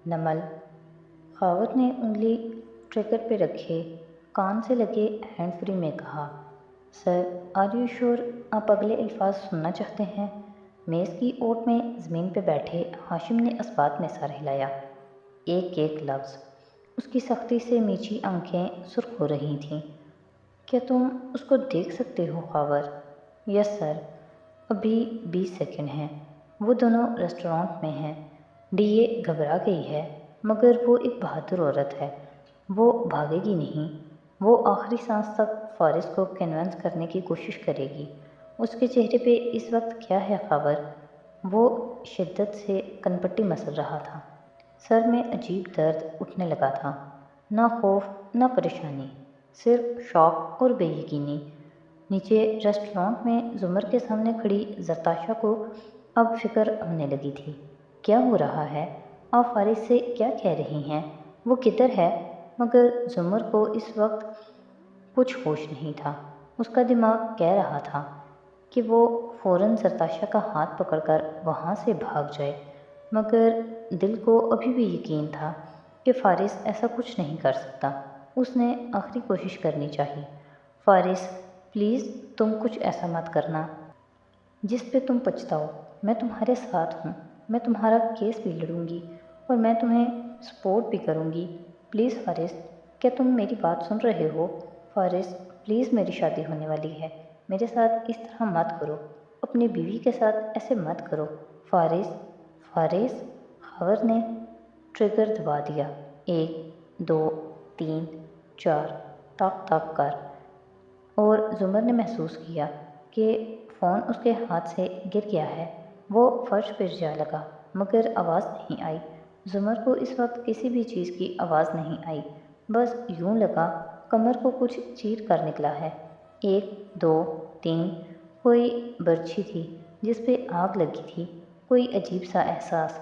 نمل۔ خاور نے انگلی ٹریگر پہ رکھے کان سے لگے ہینڈ فری میں کہا، سر آر یو شور آپ اگلے الفاظ سننا چاہتے ہیں؟ میز کی اوٹ میں زمین پہ بیٹھے ہاشم نے اثبات میں سر ہلایا۔ ایک ایک لفظ اس کی سختی سے میچھی آنکھیں سرخ ہو رہی تھیں۔ کیا تم اس کو دیکھ سکتے ہو خاور؟ یس سر۔ ابھی 20 سیکنڈ ہیں۔ وہ دونوں ریسٹورانٹ میں ہیں۔ ڈی اے گھبرا گئی ہے مگر وہ ایک بہادر عورت ہے، وہ بھاگے گی نہیں۔ وہ آخری سانس تک فارس کو کنونس کرنے کی کوشش کرے گی۔ اس کے چہرے پہ اس وقت کیا ہے خاور؟ وہ شدت سے کنپٹی مسل رہا تھا۔ سر میں عجیب درد اٹھنے لگا تھا، نہ خوف نہ پریشانی، صرف شاک اور بے یقینی۔ نیچے ریسٹورانٹ میں زمر کے سامنے کھڑی زرتاشا کو اب فکر ہونے لگی تھی۔ کیا ہو رہا ہے؟ آپ فارس سے کیا کہہ رہی ہیں؟ وہ کدھر ہے؟ مگر زمر کو اس وقت کچھ ہوش نہیں تھا۔ اس کا دماغ کہہ رہا تھا کہ وہ فوراً زرتاشا کا ہاتھ پکڑ کر وہاں سے بھاگ جائے، مگر دل کو ابھی بھی یقین تھا کہ فارس ایسا کچھ نہیں کر سکتا۔ اس نے آخری کوشش کرنی چاہی۔ فارس پلیز تم کچھ ایسا مت کرنا جس پہ تم پچھتاؤ۔ میں تمہارے ساتھ ہوں، میں تمہارا کیس بھی لڑوں گی اور میں تمہیں سپورٹ بھی کروں گی۔ پلیز فارس، کیا تم میری بات سن رہے ہو؟ فارس پلیز، میری شادی ہونے والی ہے، میرے ساتھ اس طرح مت کرو، اپنی بیوی کے ساتھ ایسے مت کرو۔ فارس، فارس۔ خاور نے ٹریگر دبا دیا۔ 1 2 3 4 تاک تاک کر، اور زمر نے محسوس کیا کہ فون اس کے ہاتھ سے گر گیا ہے۔ وہ فرش پر جا لگا مگر آواز نہیں آئی۔ زمر کو اس وقت کسی بھی چیز کی آواز نہیں آئی، بس یوں لگا کمر کو کچھ چیر کر نکلا ہے۔ 1 2 3 کوئی برچھی تھی جس پہ آگ لگی تھی، کوئی عجیب سا احساس،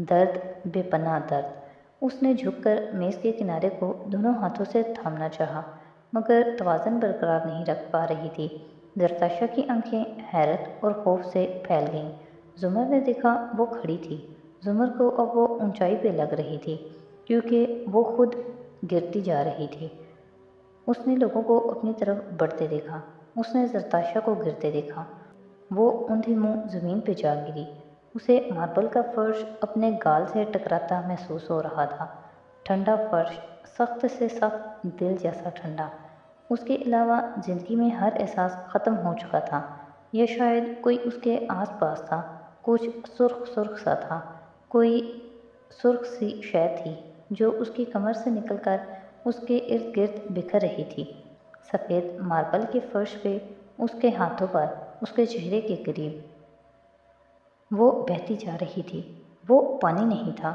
درد، بے پناہ درد۔ اس نے جھک کر میز کے کنارے کو دونوں ہاتھوں سے تھامنا چاہا مگر توازن برقرار نہیں رکھ پا رہی تھی۔ زرتاشا کی آنکھیں حیرت اور خوف سے پھیل گئیں۔ زمر نے دیکھا وہ کھڑی تھی۔ زمر کو اب وہ اونچائی پہ لگ رہی تھی کیونکہ وہ خود گرتی جا رہی تھی۔ اس نے لوگوں کو اپنی طرف بڑھتے دیکھا، اس نے زرتاشا کو گرتے دیکھا۔ وہ اندھی منہ زمین پہ جا گری۔ اسے ماربل کا فرش اپنے گال سے ٹکراتا محسوس ہو رہا تھا، ٹھنڈا فرش، سخت سے سخت، دل جیسا ٹھنڈا۔ اس کے علاوہ زندگی میں ہر احساس ختم ہو چکا تھا، یا شاید کوئی اس کے آس پاس تھا، کچھ سرخ سرخ سا تھا، کوئی سرخ سی شے تھی جو اس کی کمر سے نکل کر اس کے ارد گرد بکھر رہی تھی، سفید ماربل کے فرش پہ، اس کے ہاتھوں پر، اس کے چہرے کے قریب۔ وہ بہتی جا رہی تھی۔ وہ پانی نہیں تھا،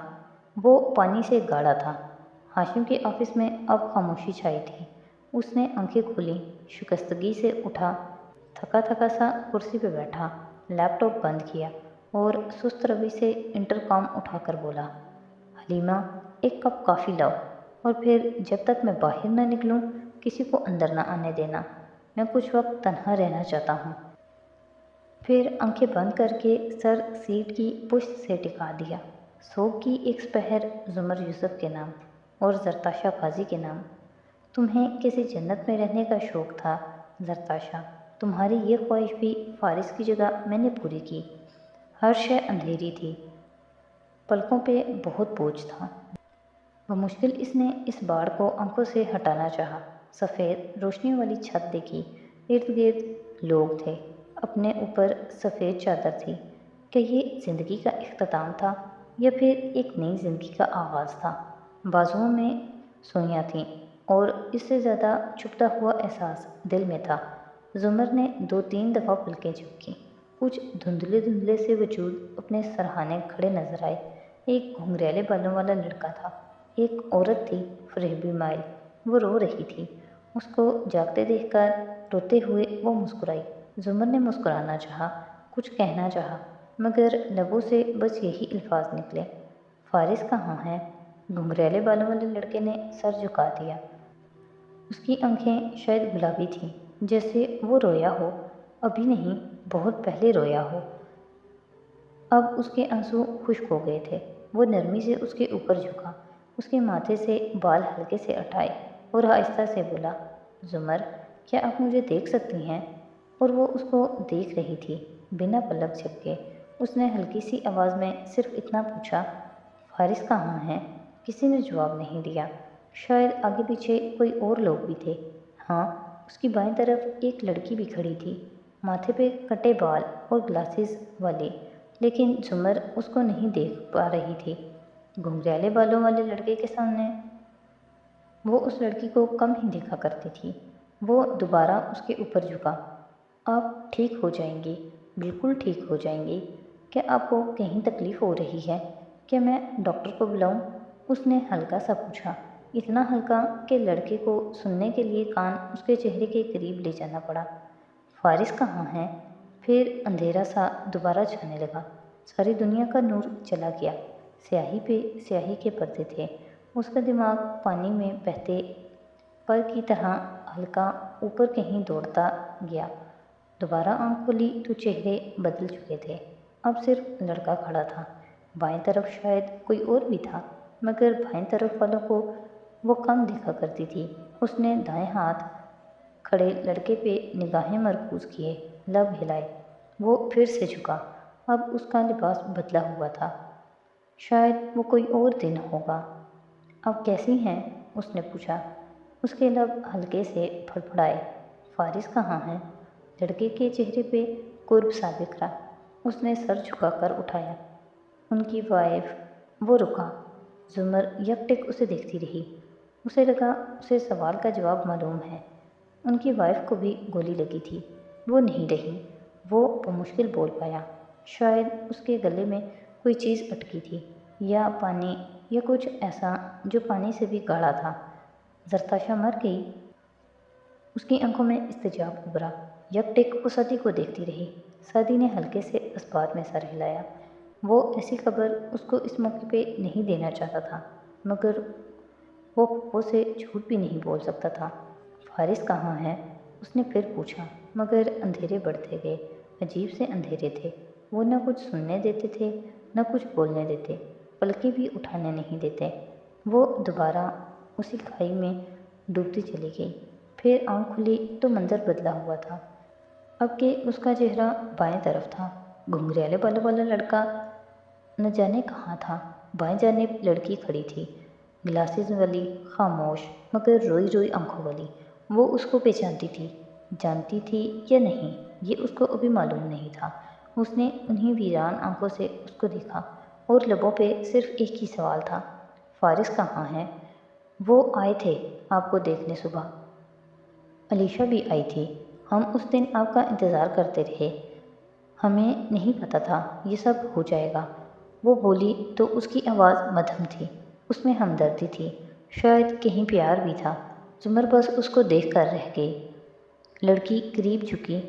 وہ پانی سے گاڑھا تھا۔ ہاشم کے آفس میں اب خاموشی چھائی تھی۔ اس نے آنکھیں کھولیں، شکستگی سے اٹھا، تھکا تھکا سا کرسی پہ بیٹھا، لیپ ٹاپ بند کیا اور سست روی سے انٹرکام اٹھا کر بولا، حلیمہ ایک کپ کافی لاؤ، اور پھر جب تک میں باہر نہ نکلوں کسی کو اندر نہ آنے دینا، میں کچھ وقت تنہا رہنا چاہتا ہوں۔ پھر آنکھیں بند کر کے سر سیٹ کی پشت سے ٹکا دیا۔ سوگ کی ایک سپہر زمر یوسف کے نام اور زرتاشا قاضی کے نام۔ تمہیں کسی جنت میں رہنے کا شوق تھا زرتاشا، تمہاری یہ خواہش بھی فارس کی جگہ میں نے پوری کی۔ ہر شے اندھیری تھی، پلکوں پہ بہت بوجھ تھا۔ بمشکل اس نے اس باڑ کو آنکھوں سے ہٹانا چاہا۔ سفید روشنی والی چھت دیکھی، ارد گرد لوگ تھے، اپنے اوپر سفید چادر تھی۔ کہ یہ زندگی کا اختتام تھا یا پھر ایک نئی زندگی کا آغاز تھا؟ بازوؤں میں سوئیاں تھیں اور اس سے زیادہ چھپتا ہوا احساس دل میں تھا۔ زمر نے 2 3 دفعہ پلکیں جھپکیں، کچھ دھندلے دھندلے سے وجود اپنے سرہانے کھڑے نظر آئے۔ ایک گھنگریلے بالوں والا لڑکا تھا، ایک عورت تھی فریبی مائل، وہ رو رہی تھی۔ اس کو جاگتے دیکھ کر روتے ہوئے وہ مسکرائی۔ زمر نے مسکرانا چاہا، کچھ کہنا چاہا، مگر لبوں سے بس یہی الفاظ نکلے، فارس کہاں ہے؟ گھنگریلے بالوں والے لڑکے نے سر جھکا دیا۔ اس کی آنکھیں شاید گلابی تھیں، جیسے وہ رویا ہو، ابھی نہیں، بہت پہلے رویا ہو۔ اب اس کے آنسو خشک ہو گئے تھے۔ وہ نرمی سے اس کے اوپر جھکا، اس کے ماتھے سے بال ہلکے سے اٹھائے اور آہستہ سے بولا، زمر، کیا آپ مجھے دیکھ سکتی ہیں؟ اور وہ اس کو دیکھ رہی تھی، بنا پلک جھپکے۔ اس نے ہلکی سی آواز میں صرف اتنا پوچھا، فارس کہاں ہے؟ کسی نے جواب نہیں دیا، شاید آگے پیچھے کوئی اور لوگ بھی تھے۔ ہاں، اس کی بائیں طرف ایک لڑکی بھی کھڑی تھی، ماتھے پہ کٹے بال اور گلاسز والی، لیکن زمر اس کو نہیں دیکھ پا رہی تھی۔ گھنگریالے بالوں والے لڑکے کے سامنے وہ اس لڑکی کو کم ہی دیکھا کرتی تھی۔ وہ دوبارہ اس کے اوپر جھکا، آپ ٹھیک ہو جائیں گی، بالکل ٹھیک ہو جائیں گی۔ کیا آپ کو کہیں تکلیف ہو رہی ہے؟ کیا میں ڈاکٹر کو بلاؤں؟ اس نے ہلکا سا پوچھا، اتنا ہلکا کہ لڑکے کو سننے کے لیے کان اس کے چہرے کے قریب لے جانا پڑا۔ فارس کہاں ہے؟ پھر اندھیرا سا دوبارہ چھانے لگا، ساری دنیا کا نور چلا گیا، سیاہی پہ سیاہی کے پردے تھے۔ اس کا دماغ پانی میں بہتے پر کی طرح ہلکا اوپر کہیں دوڑتا گیا۔ دوبارہ آنکھ کھلی تو چہرے بدل چکے تھے، اب صرف لڑکا کھڑا تھا۔ بائیں طرف شاید کوئی اور بھی تھا، مگر بائیں طرف والوں کو وہ کم دیکھا کرتی تھی۔ اس نے دائیں ہاتھ کھڑے لڑکے پہ نگاہیں مرکوز کیے، لب ہلائے۔ وہ پھر سے جھکا، اب اس کا لباس بدلا ہوا تھا، شاید وہ کوئی اور دن ہوگا۔ آپ کیسی ہیں؟ اس نے پوچھا۔ اس کے لب ہلکے سے پھڑپڑائے، فارس کہاں ہے؟ لڑکے کے چہرے پہ قرب سا بکھرا۔ اس نے سر جھکا کر اٹھایا، ان کی وائف۔ وہ رکا، زمر یک ٹک اسے دیکھتی رہی۔ اسے لگا اسے سوال کا جواب معلوم ہے۔ ان کی وائف کو بھی گولی لگی تھی، وہ نہیں رہی۔ وہ بمشکل بول پایا، شاید اس کے گلے میں کوئی چیز اٹکی تھی، یا پانی، یا کچھ ایسا جو پانی سے بھی گاڑھا تھا۔ زرتاشا مر گئی؟ اس کی آنکھوں میں استجاب ابھرا۔ یک ٹک وہ سعدی کو دیکھتی رہی۔ سعدی نے ہلکے سے اس بات میں سر ہلایا۔ وہ ایسی خبر اس کو اس موقع پہ نہیں دینا چاہتا تھا، مگر وہ پھپھو سے جھوٹ بھی نہیں بول سکتا تھا۔ فارس کہاں ہے؟ اس نے پھر پوچھا، مگر اندھیرے بڑھتے گئے، عجیب سے اندھیرے تھے۔ وہ نہ کچھ سننے دیتے تھے، نہ کچھ بولنے دیتے، پلکیں بھی اٹھانے نہیں دیتے۔ وہ دوبارہ اسی کھائی میں ڈوبتی چلی گئی۔ پھر آنکھ کھلی تو منظر بدلا ہوا تھا، اب کہ اس کا چہرہ بائیں طرف تھا۔ گھنگریالے بالوں والا لڑکا نہ جانے کہاں تھا۔ بائیں جانب لڑکی کھڑی تھی، گلاسز والی، خاموش مگر روئی روئی آنکھوں والی۔ وہ اس کو پہچانتی تھی، جانتی تھی یا نہیں یہ اس کو ابھی معلوم نہیں تھا۔ اس نے انہی ویران آنکھوں سے اس کو دیکھا، اور لبوں پہ صرف ایک ہی سوال تھا، فارس کہاں ہے؟ وہ آئے تھے آپ کو دیکھنے صبح، علیشہ بھی آئی تھی، ہم اس دن آپ کا انتظار کرتے رہے، ہمیں نہیں پتہ تھا یہ سب ہو جائے گا۔ وہ بولی تو اس کی آواز مدھم تھی، اس میں ہمدردی تھی، شاید کہیں پیار بھی تھا۔ زمر بس اس کو دیکھ کر رہ گئی۔ لڑکی قریب جھکی،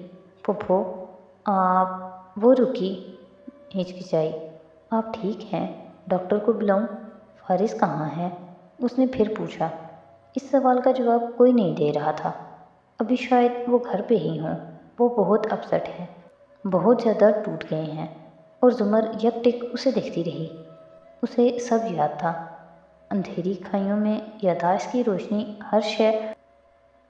پھپھو آپ، وہ رکی، ہچکچائی، آپ ٹھیک ہیں؟ ڈاکٹر کو بلاؤں؟ فارس کہاں ہے؟ اس نے پھر پوچھا۔ اس سوال کا جواب کوئی نہیں دے رہا تھا۔ ابھی شاید وہ گھر پہ ہی ہوں، وہ بہت اپسٹ ہیں، بہت زیادہ ٹوٹ گئے ہیں۔ اور زمر یک ٹک اسے دیکھتی رہی۔ اسے سب یاد تھا، اندھیری کھائیوں میں یادداشت کی روشنی ہر شے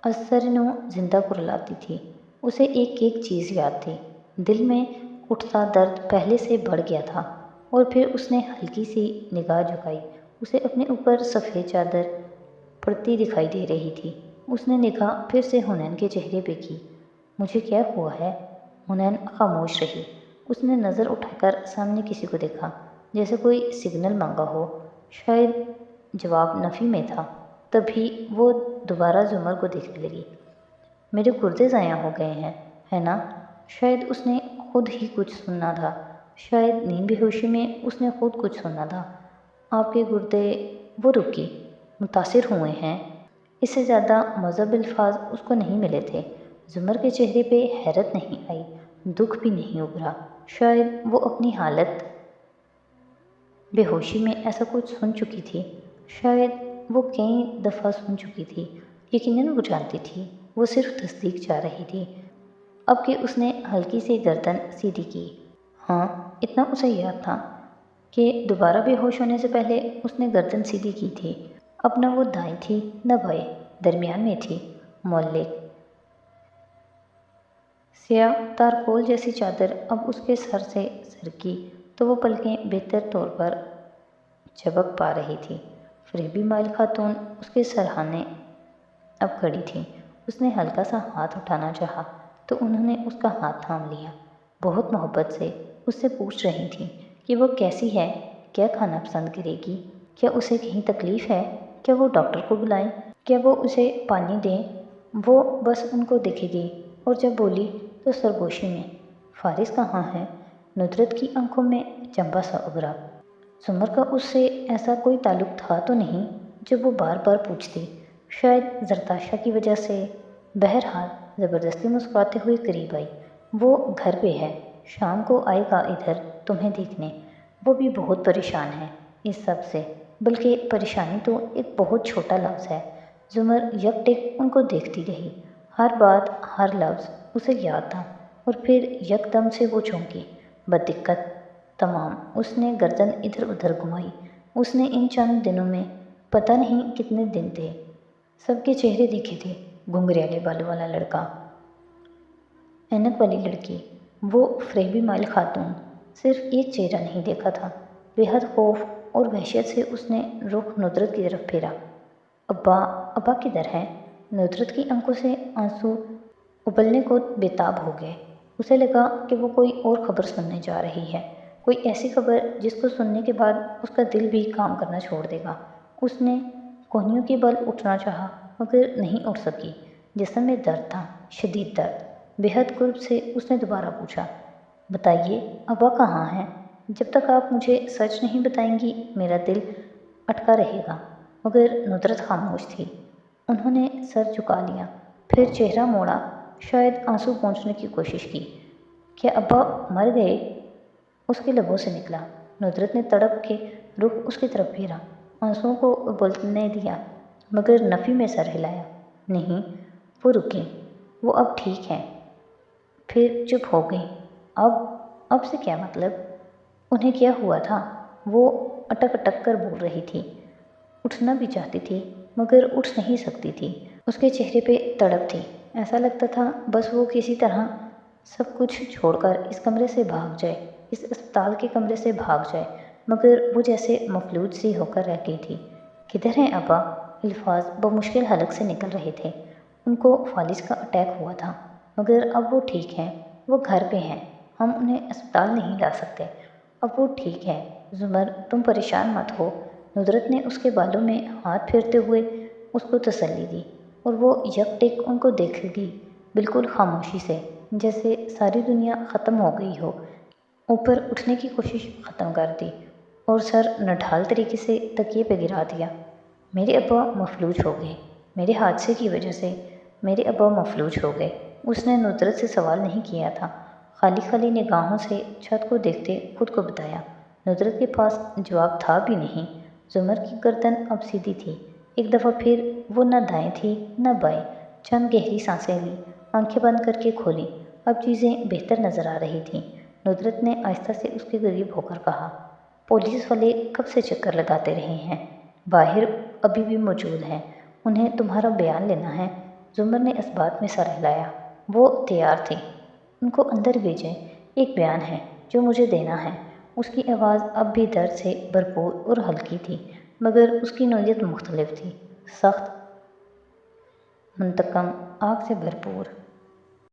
ازسرنو زندہ کرلاتی تھی۔ اسے ایک ایک چیز یاد تھی۔ دل میں اٹھتا درد پہلے سے بڑھ گیا تھا، اور پھر اس نے ہلکی سی نگاہ جھکائی۔ اسے اپنے اوپر سفید چادر پڑتی دکھائی دے رہی تھی۔ اس نے نگاہ پھر سے حنین کے چہرے پہ کی۔ مجھے کیا ہوا ہے؟ حنین خاموش رہی۔ اس نے نظر اٹھا کر سامنے کسی کو دیکھا، جیسے کوئی سگنل مانگا ہو، شاید جواب نفی میں تھا۔ تبھی وہ دوبارہ زمر کو دیکھنے لگی۔ میرے گردے ضائع ہو گئے ہیں، ہے نا؟ شاید اس نے خود ہی کچھ سنا تھا، شاید نیم بے ہوشی میں اس نے خود کچھ سنا تھا۔ آپ کے گردے، وہ رکی، متاثر ہوئے ہیں؟ اس سے زیادہ مہذب الفاظ اس کو نہیں ملے تھے۔ زمر کے چہرے پہ حیرت نہیں آئی، دکھ بھی نہیں ابھرا۔ شاید وہ اپنی حالت بے ہوشی میں ایسا کچھ سن چکی تھی، شاید وہ کئی دفعہ سن چکی تھی، یقیناً وہ جانتی تھی، وہ صرف تصدیق چاہ رہی تھی۔ اب کہ اس نے ہلکی سی گردن سیدھی کی، ہاں اتنا اسے یاد تھا، کہ دوبارہ بے ہوش ہونے سے پہلے اس نے گردن سیدھی کی تھی۔ اب نہ وہ دائیں تھی نہ بائیں، درمیان میں تھی، مولک۔ سیاہ تارکول جیسی چادر اب اس کے سر سے سرکی تو وہ پلکیں بہتر طور پر چبک پا رہی تھی۔ فریبی مائل خاتون اس کے سرہانے اب کھڑی تھی۔ اس نے ہلکا سا ہاتھ اٹھانا چاہا تو انہوں نے اس کا ہاتھ تھام لیا۔ بہت محبت سے اس سے پوچھ رہی تھیں کہ وہ کیسی ہے، کیا کھانا پسند کرے گی، کیا اسے کہیں تکلیف ہے، کیا وہ ڈاکٹر کو بلائیں، کیا وہ اسے پانی دیں۔ وہ بس ان کو دیکھے گی اور جب بولی تو سرگوشی میں، فارس کہاں ہے؟ ندرت کی آنکھوں میں چنبا سا ابھرا۔ زمر کا اس سے ایسا کوئی تعلق تھا تو نہیں جو وہ بار بار پوچھتی، شاید زرتاشا کی وجہ سے۔ بہرحال زبردستی مسکراتے ہوئے قریب آئی۔ وہ گھر پہ ہے، شام کو آئے گا ادھر تمہیں دیکھنے۔ وہ بھی بہت پریشان ہے اس سب سے، بلکہ پریشانی تو ایک بہت چھوٹا لفظ ہے۔ زمر یک ٹک ان کو دیکھتی رہی۔ ہر بات، ہر لفظ اسے یاد تھا اور پھر یک دم سے وہ چونکی۔ بدقت تمام۔ اس نے گردن ادھر ادھر گھمائی۔ اس نے ان چند دنوں میں پتہ نہیں کتنے دن تھے سب کے چہرے دیکھے تھے، گھنگریالے بالوں والا لڑکا، اینک والی لڑکی، وہ فریبی مائل خاتون، صرف ایک چہرہ نہیں دیکھا تھا۔ بے حد خوف اور وحشت سے اس نے رخ ندرت کی طرف پھیرا۔ ابا، ابا کدھر ہیں؟ ندرت کی آنکھوں سے آنسو ابلنے کو بے تاب ہو گئے۔ اسے لگا کہ وہ کوئی اور خبر سننے جا رہی ہے، کوئی ایسی خبر جس کو سننے کے بعد اس کا دل بھی کام کرنا چھوڑ دے گا۔ اس نے کوہنیوں کے بل اٹھنا چاہا مگر نہیں اٹھ سکی۔ جسم میں درد تھا، شدید درد۔ بے حد قرب سے اس نے دوبارہ پوچھا، بتائیے ابا کہاں ہیں؟ جب تک آپ مجھے سچ نہیں بتائیں گی میرا دل اٹکا رہے گا۔ مگر ندرت خاموش تھی۔ انہوں نے سر جھکا لیا، پھر چہرہ موڑا، شاید آنسو پونچھنے کی کوشش کی۔ کیا ابا مر گئے؟ اس کے لبوں سے نکلا۔ ندرت نے تڑپ کے رخ اس کی طرف پھیرا، آنسوؤں کو ابلنے دیا مگر نفی میں سر ہلایا۔ نہیں۔ وہ رکی۔ وہ اب ٹھیک ہیں۔ پھر چپ ہو گئی۔ اب سے کیا مطلب؟ انہیں کیا ہوا تھا؟ وہ اٹک اٹک کر بول رہی تھی، اٹھنا بھی چاہتی تھی مگر اٹھ نہیں سکتی تھی۔ اس کے چہرے پہ تڑپ تھی، ایسا لگتا تھا بس وہ کسی طرح سب کچھ چھوڑ کر اس کمرے سے بھاگ جائے، اس اسپتال کے کمرے سے بھاگ جائے، مگر وہ جیسے مفلوج سی ہو کر رہ گئی تھی۔ کدھر ہیں ابا؟ الفاظ بمشکل حلق سے نکل رہے تھے۔ ان کو فالج کا اٹیک ہوا تھا مگر اب وہ ٹھیک ہیں، وہ گھر پہ ہیں، ہم انہیں اسپتال نہیں لا سکتے، اب وہ ٹھیک ہے۔ زمر تم پریشان مت ہو۔ ندرت نے اس کے بالوں میں ہاتھ پھیرتے ہوئے اس کو تسلی دی اور وہ یک ٹک ان کو دیکھے گی، بالکل خاموشی سے، جیسے ساری دنیا ختم ہو گئی ہو۔ اوپر اٹھنے کی کوشش ختم کر دی اور سر نڈھال طریقے سے تکیے پہ گرا دیا۔ میرے ابا مفلوج ہو گئے، میرے حادثے کی وجہ سے میرے ابا مفلوج ہو گئے۔ اس نے ندرت سے سوال نہیں کیا تھا، خالی خالی نگاہوں سے چھت کو دیکھتے خود کو بتایا۔ ندرت کے پاس جواب تھا بھی نہیں۔ زمر کی گردن اب سیدھی تھی۔ ایک دفعہ پھر وہ نہ دائیں تھی نہ بائیں۔ چند گہری سانسیں لی، آنکھیں بند کر کے کھولی۔ اب چیزیں بہتر نظر آ رہی تھیں۔ ندرت نے آہستہ سے اس کے قریب ہو کر کہا، پولیس والے کب سے چکر لگاتے رہے ہیں، باہر ابھی بھی موجود ہیں، انہیں تمہارا بیان لینا ہے۔ زمر نے اس بات میں سر ہلایا۔ وہ تیار تھی۔ ان کو اندر بھیجیں، ایک بیان ہے جو مجھے دینا ہے۔ اس کی آواز اب بھی درد سے بھرپور اور ہلکی تھی مگر اس کی نوعیت مختلف تھی، سخت، منتقم، آگ سے بھرپور۔